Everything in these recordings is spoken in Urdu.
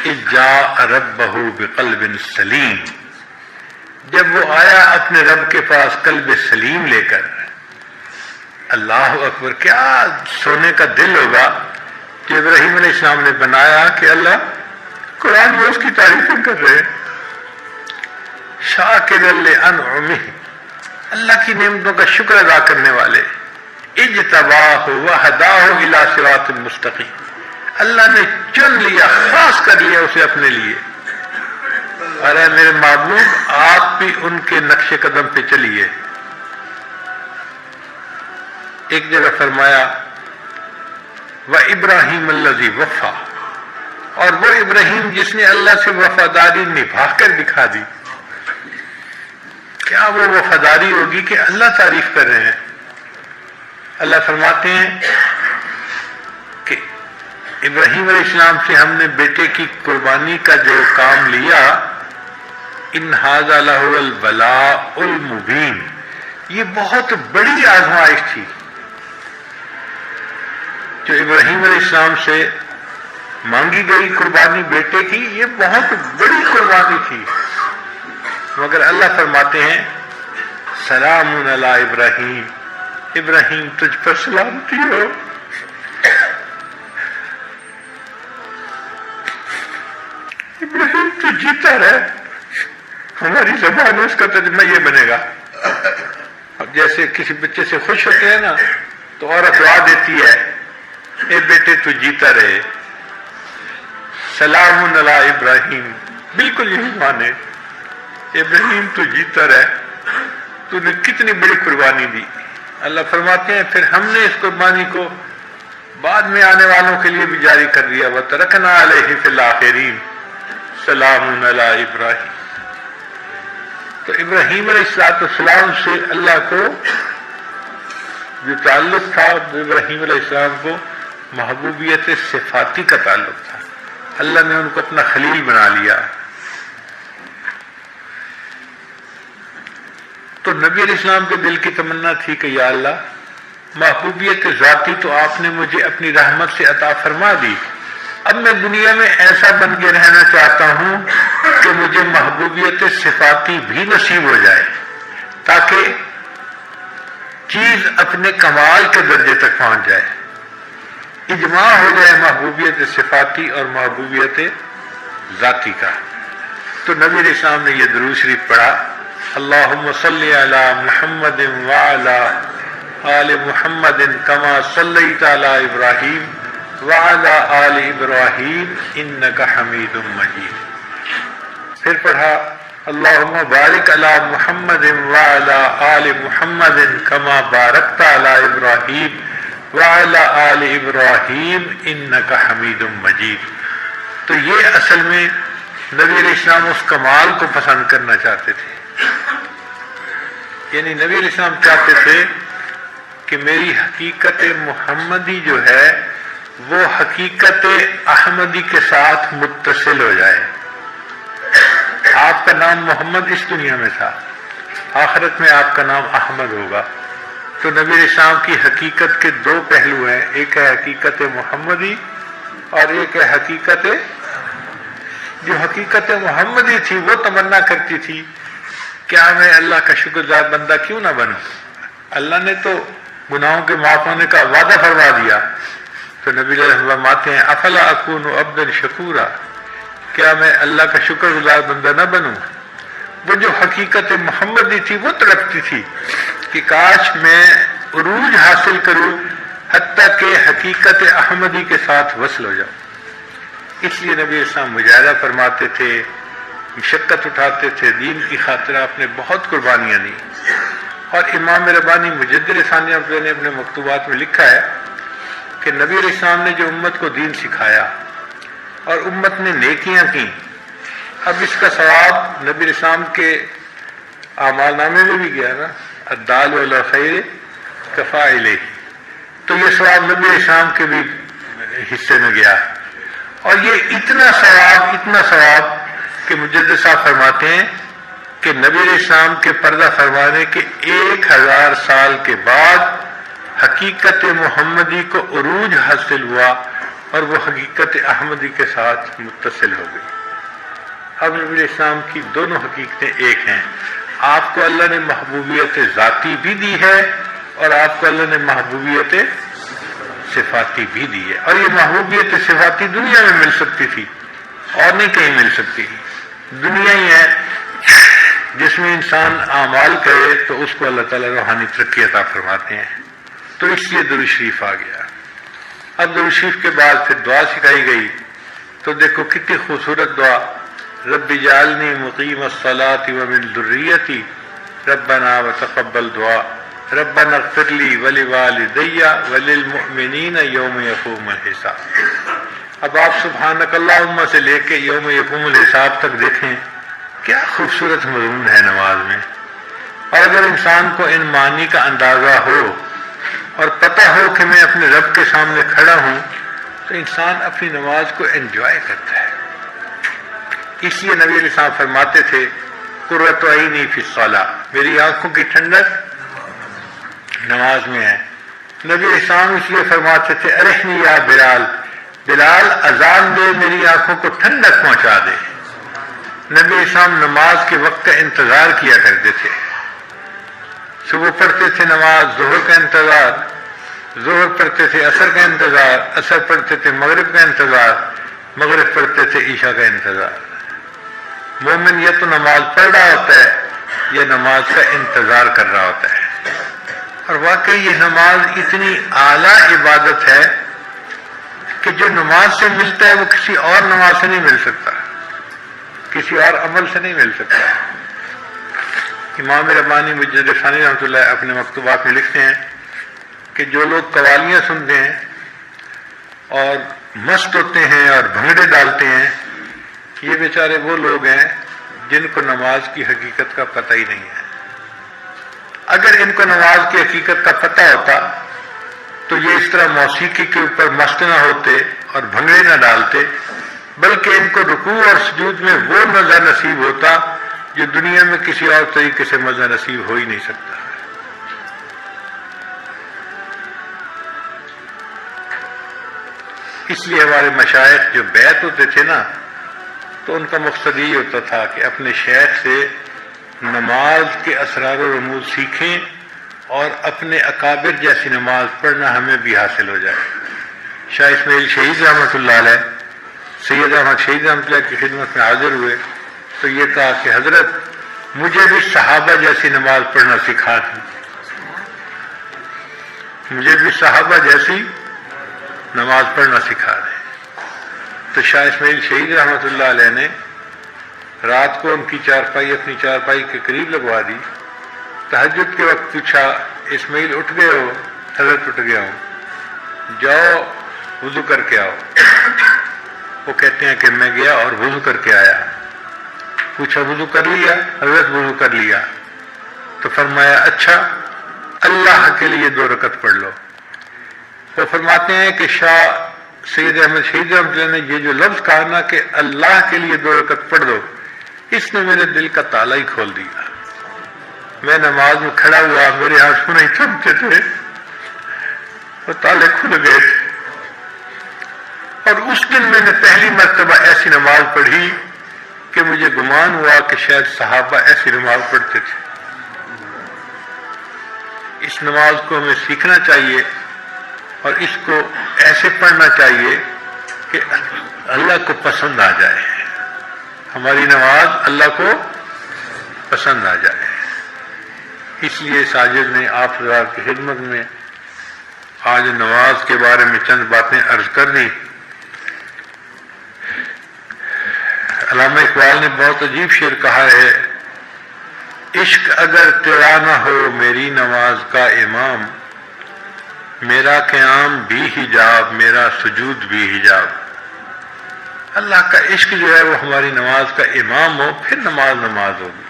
اذ جاء ربہ بقلب سلیم، جب وہ آیا اپنے رب کے پاس قلب سلیم لے کر۔ اللہ اکبر، کیا سونے کا دل ہوگا کہ ابراہیم علیہ السلام نے بنایا کہ اللہ قرآن میں اس کی تعریفیں کر رہے ہیں۔ شاکرا لانعمہ، اللہ کی نعمتوں کا شکر ادا کرنے والے۔ اجتباہ وہداہ الی صراط مستقیم، اللہ نے چن لیا، خاص کر لیا اسے اپنے لیے۔ اور اے میرے محبوب، آپ بھی ان کے نقش قدم پہ چلیے۔ ایک جگہ فرمایا وَإِبْرَاهِيمَ الَّذِي وَفَّى، اور وہ ابراہیم جس نے اللہ سے وفاداری نبھا کر دکھا دی۔ کیا وہ وفاداری ہوگی کہ اللہ تعریف کر رہے ہیں؟ اللہ فرماتے ہیں کہ ابراہیم علیہ السلام سے ہم نے بیٹے کی قربانی کا جو کام لیا، ان ھذا لہو البلاء المبین، یہ بہت بڑی آزمائش تھی جو ابراہیم علیہ السلام سے مانگی گئی قربانی بیٹے کی، یہ بہت بڑی قربانی تھی۔ مگر اللہ فرماتے ہیں سلام علی ابراہیم، ابراہیم تجھ پر سلامتی ہو۔ ابراہیم تو جیتا رہے، ہماری زبان میں اس کا ترجمہ یہ بنے گا۔ اب جیسے کسی بچے سے خوش ہوتے ہیں نا تو عورت دعا دیتی ہے، اے بیٹے تو جیتا رہے، سلام علی ابراہیم، بالکل یہی مانے، ابراہیم تو جیتا رہے، تو نے کتنی بڑی قربانی دی۔ اللہ فرماتے ہیں پھر ہم نے اس قربانی کو بعد میں آنے والوں کے لیے بھی جاری کر دیا، وَتَرَكْنَا عَلَيْهِ فِي الْآخِرِينَ سلام علی ابراہیم۔ تو ابراہیم علیہ السلام سے اللہ کو جو تعلق تھا، ابراہیم علیہ السلام کو محبوبیت صفاتی کا تعلق تھا، اللہ نے ان کو اپنا خلیل بنا لیا۔ تو نبی علیہ السلام کے دل کی تمنا تھی کہ یا اللہ، محبوبیت ذاتی تو آپ نے مجھے اپنی رحمت سے عطا فرما دی، اب میں دنیا میں ایسا بن کے رہنا چاہتا ہوں کہ مجھے محبوبیت صفاتی بھی نصیب ہو جائے، تاکہ چیز اپنے کمال کے درجے تک پہنچ جائے، اجماع ہو جائے محبوبیت صفاتی اور محبوبیت ذاتی کا۔ تو نبی علیہ السلام نے یہ درود شریف پڑھا، اللہم صلی علی محمد وعلی آل محمد کما صلیت علی ابراہیم وعلی آل ابراہیم انک حمید مجید۔ پھر پڑھا اللہم بارک علی محمد وعلی آل محمد کما بارکت علی ابراہیم وعلی آل ابراہیم انک حمید مجید۔ تو یہ اصل میں نبی علیہ السلام اس کمال کو پسند کرنا چاہتے تھے، یعنی نبی علیہ السلام چاہتے تھے کہ میری حقیقت محمدی جو ہے وہ حقیقت احمدی کے ساتھ متصل ہو جائے۔ آپ کا نام محمد اس دنیا میں تھا، آخرت میں آپ کا نام احمد ہوگا۔ تو نبی علیہ السلام کی حقیقت کے دو پہلو ہیں، ایک ہے حقیقت محمدی اور ایک ہے حقیقت، جو حقیقت محمدی تھی وہ تمنا کرتی تھی کیا میں اللہ کا شکر گزار بندہ کیوں نہ بنوں، اللہ نے تو گناہوں کے معاف ہونے کا وعدہ فرما دیا۔ تو نبی علیہ السلام فرماتے ہیں افلا اکون عبدا شکورا، کیا میں اللہ کا شکر گزار بندہ نہ بنوں۔ وہ جو حقیقت محمدی تھی وہ تڑپتی تھی کہ کاش میں عروج حاصل کروں حتیٰ کہ حقیقت احمدی کے ساتھ وصل ہو جاؤں۔ اس لیے نبی السلام مجاہدہ فرماتے تھے، مشقت اٹھاتے تھے، دین کی خاطر آپ نے بہت قربانیاں دی۔ اور امام ربانی مجدد ثانیہ نے اپنے مکتوبات میں لکھا ہے کہ نبی علیہ السلام نے جو امت کو دین سکھایا اور امت نے نیکیاں کی، اب اس کا ثواب نبی علیہ السلام کے اعمال نامے میں بھی گیا نا، الدال علی خیر کفاعلہ، تو یہ ثواب نبی علیہ السلام کے بھی حصے میں گیا۔ اور یہ اتنا ثواب کہ مجدد صاحب فرماتے ہیں کہ نبی علیہ السلام کے پردہ فرمانے کے 1000 سال کے بعد حقیقت محمدی کو عروج حاصل ہوا، اور وہ حقیقت احمدی کے ساتھ متصل ہو گئی۔ اب نبی علیہ السلام کی دونوں حقیقتیں ایک ہیں۔ آپ کو اللہ نے محبوبیت ذاتی بھی دی ہے اور آپ کو اللہ نے محبوبیت صفاتی بھی دی ہے، اور یہ محبوبیت صفاتی دنیا میں مل سکتی تھی اور نہیں کہیں مل سکتی۔ دنیا ہی ہے جس میں انسان اعمال کرے تو اس کو اللہ تعالیٰ روحانی ترقی عطا فرماتے ہیں، تو اس لیے درود شریف آ گیا۔ اب درود شریف کے بعد پھر دعا سکھائی گئی، تو دیکھو کتنی خوبصورت دعا، رب اجعلنی مقیم الصلاۃ ومن ذریتی ربنا وتقبل دعا ربنا اغفر لی ولوالدی وللمؤمنین یوم یقوم الحساب۔ اب آپ سبحانک اللہم سے لے کے یوم یقوم الحساب تک دیکھیں کیا خوبصورت مضمون ہے نماز میں، اور اگر انسان کو ان معنی کا اندازہ ہو اور پتہ ہو کہ میں اپنے رب کے سامنے کھڑا ہوں تو انسان اپنی نماز کو انجوائے کرتا ہے۔ اس لیے نبی علیہ السلام فرماتے تھے قرۃ عینی فی الصلاۃ، میری آنکھوں کی ٹھنڈک نماز میں ہے۔ نبی علیہ السلام اس لیے فرماتے تھے ارحنی یا بلال، بلال اذان دے میری آنکھوں کو ٹھنڈک پہنچا دے۔ نبی علیہ السلام نماز کے وقت کا انتظار کیا کرتے تھے، صبح پڑھتے تھے نماز، ظہر کا انتظار، ظہر پڑھتے تھے عصر کا انتظار، عصر پڑھتے تھے مغرب کا انتظار، مغرب پڑھتے تھے عشاء کا انتظار۔ مومن یا تو نماز پڑھ رہا ہوتا ہے یا نماز کا انتظار کر رہا ہوتا ہے، اور واقعی یہ نماز اتنی اعلیٰ عبادت ہے کہ جو نماز سے ملتا ہے وہ کسی اور نماز سے نہیں مل سکتا، کسی اور عمل سے نہیں مل سکتا۔ امام ربانی مجدد ثانی رحمۃ اللہ اپنے مکتوبات میں لکھتے ہیں کہ جو لوگ قوالیاں سنتے ہیں اور مست ہوتے ہیں اور بھنگڑے ڈالتے ہیں، یہ بیچارے وہ لوگ ہیں جن کو نماز کی حقیقت کا پتہ ہی نہیں ہے۔ اگر ان کو نماز کی حقیقت کا پتہ ہوتا تو یہ اس طرح موسیقی کے اوپر مست نہ ہوتے اور بھنگڑے نہ ڈالتے، بلکہ ان کو رکوع اور سجود میں وہ مزہ نصیب ہوتا جو دنیا میں کسی اور طریقے سے مزہ نصیب ہو ہی نہیں سکتا۔ اس لیے ہمارے مشائخ جو بیعت ہوتے تھے نا، تو ان کا مقصد یہ ہوتا تھا کہ اپنے شیخ سے نماز کے اسرار و رموز سیکھیں اور اپنے اکابر جیسی نماز پڑھنا ہمیں بھی حاصل ہو جائے۔ شاہ اسماعیل شہید رحمۃ اللہ علیہ سید احمد شہید رحمۃ اللہ کی خدمت میں حاضر ہوئے تو یہ کہا کہ حضرت مجھے بھی صحابہ جیسی نماز پڑھنا سکھا دیں، مجھے بھی صحابہ جیسی نماز پڑھنا سکھا دیں۔ تو شاہ اسماعیل شہید رحمۃ اللہ علیہ نے رات کو ان کی چارپائی اپنی چارپائی کے قریب لگوا دی، تہجد کے وقت پوچھا اسماعیل اٹھ گئے ہو؟ حضرت اٹھ گیا ہوں، جاؤ وضو کر کے آؤ۔ وہ کہتے ہیں کہ میں گیا اور وضو کر کے آیا۔ پوچھا وضو کر لیا؟ حضرت وضو کر لیا۔ تو فرمایا اچھا اللہ کے لیے 2 رکعت پڑھ لو۔ وہ فرماتے ہیں کہ شاہ سید احمد شہید رحمۃ اللہ نے یہ جو لفظ کہا نا کہ اللہ کے لیے 2 رکعت پڑھ دو، اس نے میرے دل کا تالا ہی کھول دیا۔ میں نماز میں کھڑا ہوا، میرے ہاتھ نہیں تھمتے تھے، وہ تالے کھل گئے، اور اس دن میں نے پہلی مرتبہ ایسی نماز پڑھی کہ مجھے گمان ہوا کہ شاید صحابہ ایسی نماز پڑھتے تھے۔ اس نماز کو ہمیں سیکھنا چاہیے اور اس کو ایسے پڑھنا چاہیے کہ اللہ کو پسند آ جائے، ہماری نماز اللہ کو پسند آ جائے۔ اس لیے ساجد نے آپ حضرات کی خدمت میں آج نماز کے بارے میں چند باتیں عرض کر دی۔ علامہ اقبال نے بہت عجیب شعر کہا ہے، عشق اگر تیرا نہ ہو میری نماز کا امام، میرا قیام بھی حجاب میرا سجود بھی حجاب۔ اللہ کا عشق جو ہے وہ ہماری نماز کا امام ہو، پھر نماز نماز ہوگی۔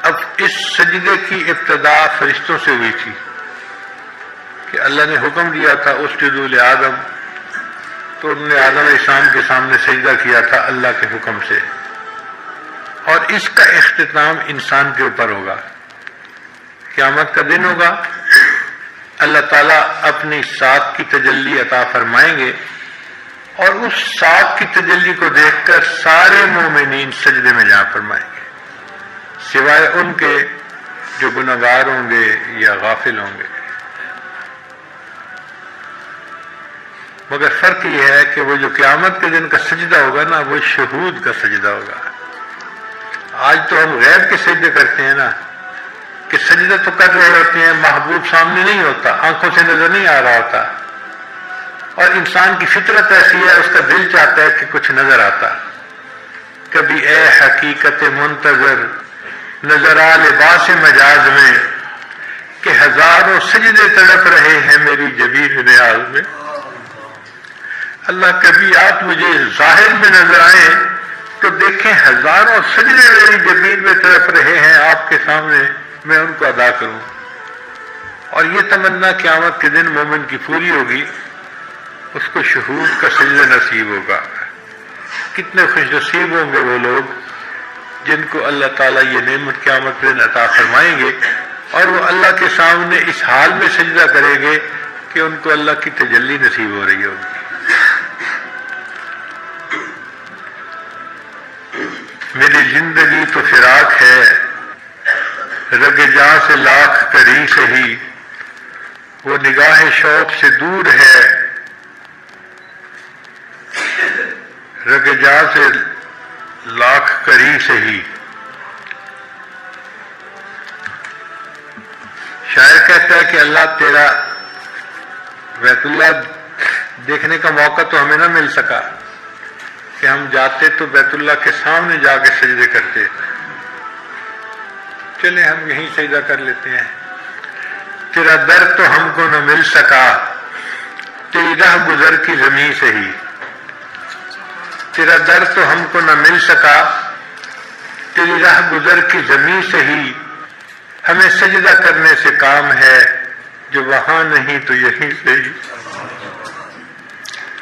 اب اس سجدے کی ابتدا فرشتوں سے ہوئی تھی کہ اللہ نے حکم دیا تھا اسجدوا لآدم، تو انہوں نے آدم علیہ السلام کے سامنے سجدہ کیا تھا اللہ کے حکم سے، اور اس کا اختتام انسان کے اوپر ہوگا۔ قیامت کا دن ہوگا، اللہ تعالیٰ اپنی ساتھ کی تجلی عطا فرمائیں گے، اور اس ساتھ کی تجلی کو دیکھ کر سارے مومنین سجدے میں جا فرمائیں گے، سوائے ان کے جو گنہگار ہوں گے یا غافل ہوں گے۔ مگر فرق یہ ہے کہ وہ جو قیامت کے دن کا سجدہ ہوگا نا، وہ شہود کا سجدہ ہوگا۔ آج تو ہم غیب کے سجدے کرتے ہیں نا، کہ سجدہ تو کر رہے ہوتے ہیں، محبوب سامنے نہیں ہوتا، آنکھوں سے نظر نہیں آ رہا ہوتا، اور انسان کی فطرت ایسی ہے، اس کا دل چاہتا ہے کہ کچھ نظر آتا۔ کبھی اے حقیقت منتظر نظر آ لباس مجاز میں، کہ ہزاروں سجدے تڑپ رہے ہیں میری جبین نیاز میں۔ اللہ کبھی آپ مجھے ظاہر میں نظر آئیں تو دیکھیں ہزاروں سجدے میری جبین میں تڑپ رہے ہیں آپ کے سامنے، میں ان کو ادا کروں۔ اور یہ تمنا قیامت کے دن مومن کی پوری ہوگی، اس کو شہود کا سجدہ نصیب ہوگا۔ کتنے خوش نصیب ہوں گے وہ لوگ جن کو اللہ تعالیٰ یہ نعمت قیامت کے دن عطا فرمائیں گے، اور وہ اللہ کے سامنے اس حال میں سجدہ کریں گے کہ ان کو اللہ کی تجلی نصیب ہو رہی ہوگی۔ میری زندگی تو فراق ہے، رگ جاں سے لاکھ کری سہی، وہ نگاہ شوق سے دور ہے، رگ جاں سے لاکھ کری سہی۔ شاعر کہتا ہے کہ اللہ تیرا بیت اللہ دیکھنے کا موقع تو ہمیں نہ مل سکا، کہ ہم جاتے تو بیت اللہ کے سامنے جا کے سجدے کرتے، چلے ہم یہیں سجدہ کر لیتے ہیں۔ تیرا در تو ہم کو نہ مل سکا، تیری راہ گزر کی زمین سے ہی، تیرا در تو ہم کو نہ مل سکا، تیری راہ گزر کی زمین سے ہی، ہمیں سجدہ کرنے سے کام ہے، جو وہاں نہیں تو یہیں سے ہی۔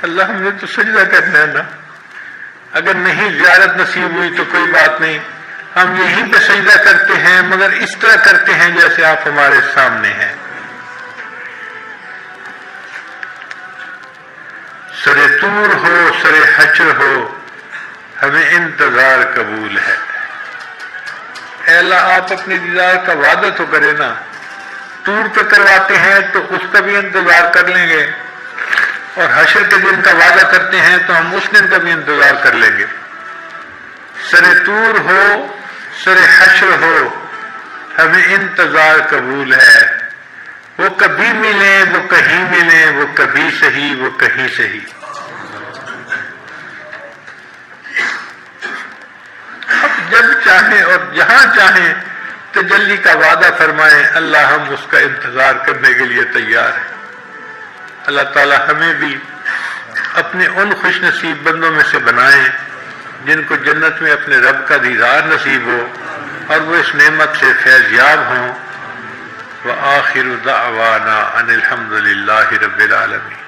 اللہ ہم نے تو سجدہ کرنا ہے نا، اگر نہیں زیارت نصیب ہوئی تو کوئی بات نہیں، ہم یہیں پہ سجدہ کرتے ہیں، مگر اس طرح کرتے ہیں جیسے آپ ہمارے سامنے ہیں۔ سر طور ہو سر حشر ہو، ہمیں انتظار قبول ہے۔ اے اللہ آپ اپنے دیدار کا وعدہ تو کرے نا، طور پہ کرواتے ہیں تو اس کا بھی انتظار کر لیں گے، اور حشر کے دن کا وعدہ کرتے ہیں تو ہم اس دن کا بھی انتظار کر لیں گے۔ سر طور ہو سر حشر ہو، ہمیں انتظار قبول ہے، وہ کبھی ملیں وہ کہیں ملیں، وہ کبھی صحیح وہ کہیں صحیح۔ اب جب چاہیں اور جہاں چاہیں تجلی کا وعدہ فرمائیں، اللہ ہم اس کا انتظار کرنے کے لیے تیار ہیں۔ اللہ تعالی ہمیں بھی اپنے ان خوش نصیب بندوں میں سے بنائیں جن کو جنت میں اپنے رب کا دیدار نصیب ہو، اور وہ اس نعمت سے فیض یاب ہوں۔ وآخر دعوانا ان الحمد للہ رب العالمین۔